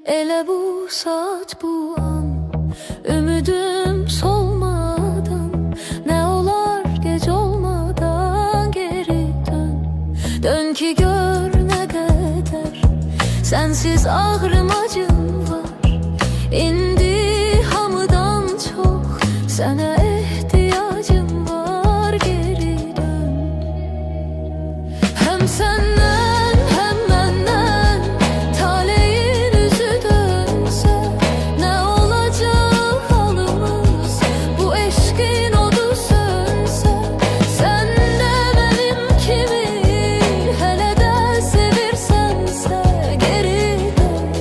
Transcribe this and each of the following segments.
Ele bu saat bu an, ümidüm solmadan, ne olar gec olmadan geri dön. Dön ki gör ne kadar sensiz ağrım acım var. İndi hamıdan çok sana ihtiyacım var, geri dön. Hem senden hem benden taleyin yüzü dönse, ne olacak halımız bu eşkin odu sönse. Sen de benim kimi hele de sevirsense, geri dön,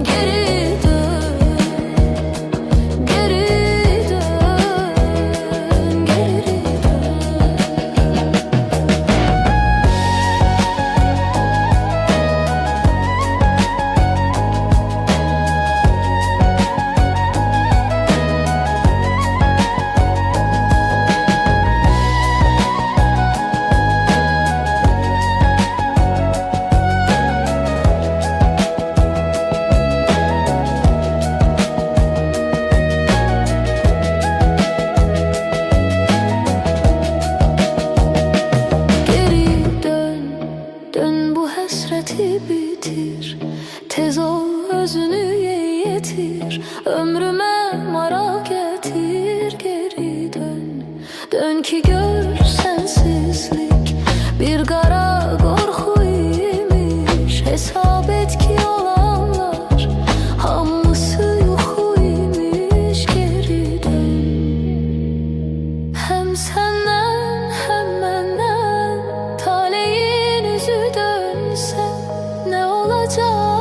geri dön, geri dön, geri dön. Geri dön, dön bu hasreti bitir. Tez ol özünü yetir, ömrüme mara getir. Geri dön, dön ki gör sensizlik bir kara korku imiş. Hesap et ki olanlar hamısı yuxu imiş. Geri dön. Hem senden hem benden taleyin yüzü dönse, ne olacak